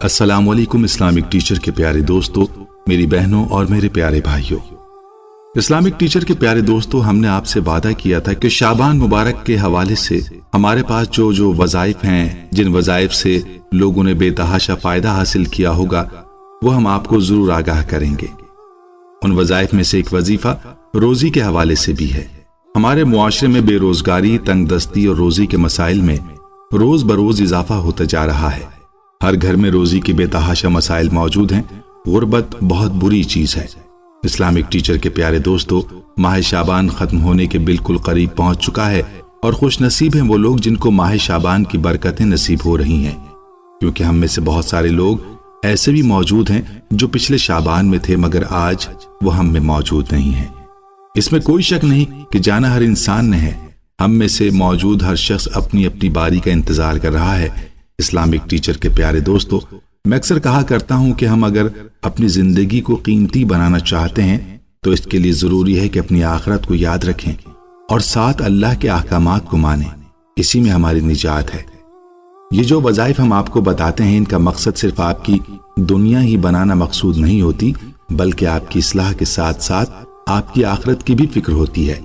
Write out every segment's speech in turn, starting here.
السلام علیکم Islamic teacher کے پیارے دوستو، میری بہنوں اور میرے پیارے بھائیوں۔ اسلامک ٹیچر کے پیارے دوستو، ہم نے آپ سے وعدہ کیا تھا کہ شعبان مبارک کے حوالے سے ہمارے پاس جو وظائف ہیں، جن وظائف سے لوگوں نے بے تحاشا فائدہ حاصل کیا ہوگا، وہ ہم آپ کو ضرور آگاہ کریں گے۔ ان وظائف میں سے ایک وظیفہ روزی کے حوالے سے بھی ہے۔ ہمارے معاشرے میں بے روزگاری، تنگ دستی اور روزی کے مسائل میں روز بروز اضافہ ہوتا جا رہا ہے۔ ہر گھر میں روزی کے بے تحاشا مسائل موجود ہیں۔ غربت بہت بری چیز ہے۔ اسلامک ٹیچر کے پیارے دوستو، ماہ شعبان ختم ہونے کے بالکل قریب پہنچ چکا ہے، اور خوش نصیب ہیں وہ لوگ جن کو ماہ شعبان کی برکتیں نصیب ہو رہی ہیں، کیونکہ ہم میں سے بہت سارے لوگ ایسے بھی موجود ہیں جو پچھلے شعبان میں تھے مگر آج وہ ہم میں موجود نہیں ہیں۔ اس میں کوئی شک نہیں کہ جانا ہر انسان نے ہے۔ ہم میں سے موجود ہر شخص اپنی اپنی باری کا انتظار کر رہا ہے۔ اسلامک ٹیچر کے پیارے دوستو، میں اکثر کہا کرتا ہوں کہ ہم اگر اپنی زندگی کو قیمتی بنانا چاہتے ہیں تو اس کے لیے ضروری ہے کہ اپنی آخرت کو یاد رکھیں اور ساتھ اللہ کے احکامات کو مانیں۔ اسی میں ہماری نجات ہے۔ یہ جو وظائف ہم آپ کو بتاتے ہیں، ان کا مقصد صرف آپ کی دنیا ہی بنانا مقصود نہیں ہوتی، بلکہ آپ کی اصلاح کے ساتھ ساتھ آپ کی آخرت کی بھی فکر ہوتی ہے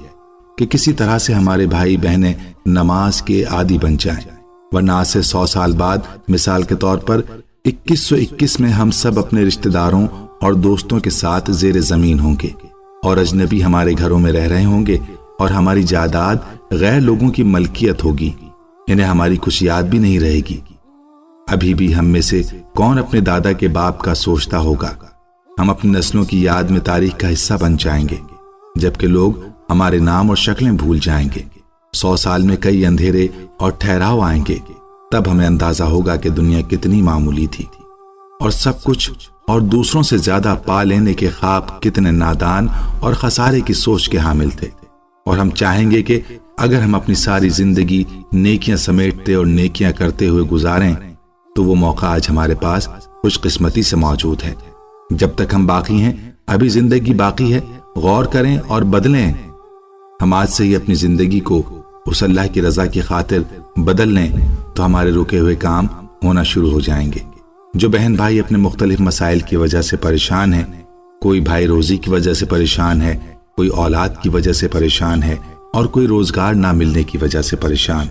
کہ کسی طرح سے ہمارے بھائی بہنیں نماز کے عادی بن جائیں، ورنہ آج سے 100 سال بعد مثال کے طور پر 2121 میں ہم سب اپنے رشتہ داروں اور دوستوں کے ساتھ زیر زمین ہوں گے، اور اجنبی ہمارے گھروں میں رہ رہے ہوں گے، اور ہماری جائیداد غیر لوگوں کی ملکیت ہوگی، انہیں ہماری کچھ یاد بھی نہیں رہے گی۔ ابھی بھی ہم میں سے کون اپنے دادا کے باپ کا سوچتا ہوگا؟ ہم اپنی نسلوں کی یاد میں تاریخ کا حصہ بن جائیں گے، جبکہ لوگ ہمارے نام اور شکلیں بھول جائیں گے۔ 100 سال میں کئی اندھیرے اور ٹھہراؤ آئیں گے، تب ہمیں اندازہ ہوگا کہ دنیا کتنی معمولی تھی، اور سب کچھ اور دوسروں سے زیادہ پا لینے کے خواب کتنے نادان اور خسارے کی سوچ کے حامل تھے۔ اور ہم چاہیں گے کہ اگر ہم اپنی ساری زندگی نیکیاں سمیٹتے اور نیکیاں کرتے ہوئے گزاریں تو وہ موقع آج ہمارے پاس خوش قسمتی سے موجود ہے۔ جب تک ہم باقی ہیں، ابھی زندگی باقی ہے، غور کریں اور بدلیں۔ ہم آج سے ہی اپنی زندگی کو اس اللہ کی رضا کی خاطر بدل لیں تو ہمارے رکے ہوئے کام ہونا شروع ہو جائیں گے۔ جو بہن بھائی اپنے مختلف مسائل کی وجہ سے پریشان ہیں، کوئی بھائی روزی کی وجہ سے پریشان ہے، کوئی اولاد کی وجہ سے پریشان ہے، اور کوئی روزگار نہ ملنے کی وجہ سے پریشان،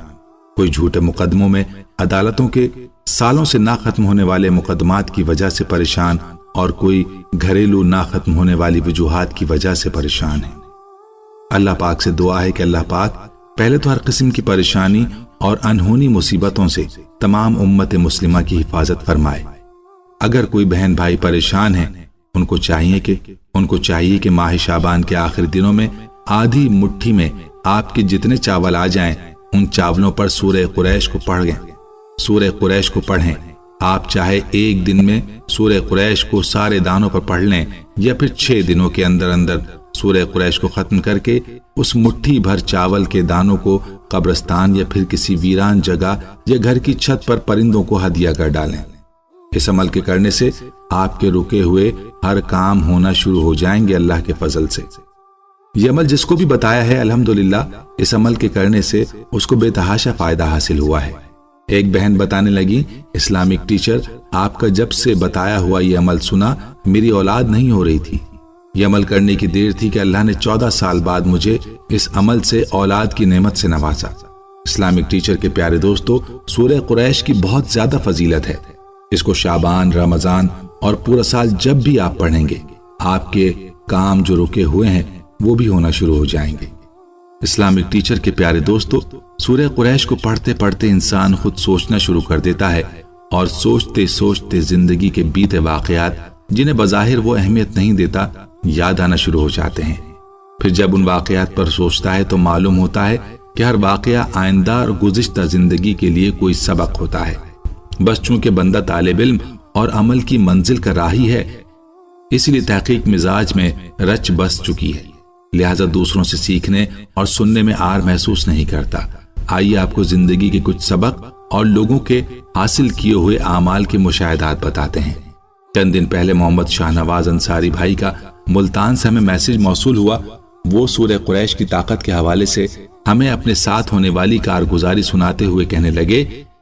کوئی جھوٹے مقدموں میں عدالتوں کے سالوں سے نہ ختم ہونے والے مقدمات کی وجہ سے پریشان، اور کوئی گھریلو نہ ختم ہونے والی وجوہات کی وجہ سے پریشان ہے۔ اللہ پاک سے دعا ہے کہ اللہ پاک پہلے تو ہر قسم کی پریشانی اور انہونی مصیبتوں سے تمام امت مسلمہ کی حفاظت فرمائے۔ اگر کوئی بہن بھائی پریشان ہیں، ان کو چاہیے کہ ماہ شعبان کے آخری دنوں میں آدھی مٹھی میں آپ کے جتنے چاول آ جائیں، ان چاولوں پر سورہ قریش کو پڑھیں۔ آپ چاہے ایک دن میں سورہ قریش کو سارے دانوں پر پڑھ لیں، یا پھر 6 دنوں کے اندر سورہ قریش کو ختم کر کے اس مٹھی بھر چاول کے دانوں کو قبرستان یا پھر کسی ویران جگہ یا گھر کی چھت پر پرندوں کو ہدیہ کر ڈالیں۔ اس عمل کے کرنے سے آپ کے رکے ہوئے ہر کام ہونا شروع ہو جائیں گے اللہ کے فضل سے۔ یہ عمل جس کو بھی بتایا ہے، الحمدللہ اس عمل کے کرنے سے اس کو بے تحاشا فائدہ حاصل ہوا ہے۔ ایک بہن بتانے لگی، اسلامک ٹیچر، آپ کا جب سے بتایا ہوا یہ عمل سنا، میری اولاد نہیں ہو رہی تھی۔ یہ عمل کرنے کی دیر تھی کہ اللہ نے 14 سال بعد مجھے اس عمل سے اولاد کی نعمت سے نوازا۔ اسلامک ٹیچر کے پیارے دوستو، سورہ قریش کی بہت زیادہ فضیلت ہے۔ اس کو شعبان، رمضان اور پورا سال جب بھی آپ پڑھیں گے، آپ کے کام جو رکے ہوئے ہیں وہ بھی ہونا شروع ہو جائیں گے۔ اسلامک ٹیچر کے پیارے دوستو، سورہ قریش کو پڑھتے پڑھتے انسان خود سوچنا شروع کر دیتا ہے، اور سوچتے سوچتے زندگی کے بیتے واقعات جنہیں بظاہر وہ اہمیت نہیں دیتا یاد آنا شروع ہو جاتے ہیں۔ پھر جب ان واقعات پر سوچتا ہے تو معلوم ہوتا ہے کہ ہر واقعہ آئندہ اور گزشتہ زندگی کے لیے کوئی سبق ہوتا ہے۔ بس چونکہ بندہ طالب علم اور عمل کی منزل کا راہی ہے، اس لیے تحقیق مزاج میں رچ بس چکی ہے، لہذا دوسروں سے سیکھنے اور سننے میں آر محسوس نہیں کرتا۔ آئیے آپ کو زندگی کے کچھ سبق اور لوگوں کے حاصل کیے ہوئے اعمال کے مشاہدات بتاتے ہیں۔ چند دن پہلے محمد شاہ نواز انصاری بھائی کا ملتان سے ہمیں میسج موصول ہوا۔ وہ سورہ قریش کی طاقت کے حوالے سے ہمیں اپنے ساتھ ہونے والی کارگزاری سناتے ہوئے کہنے لگے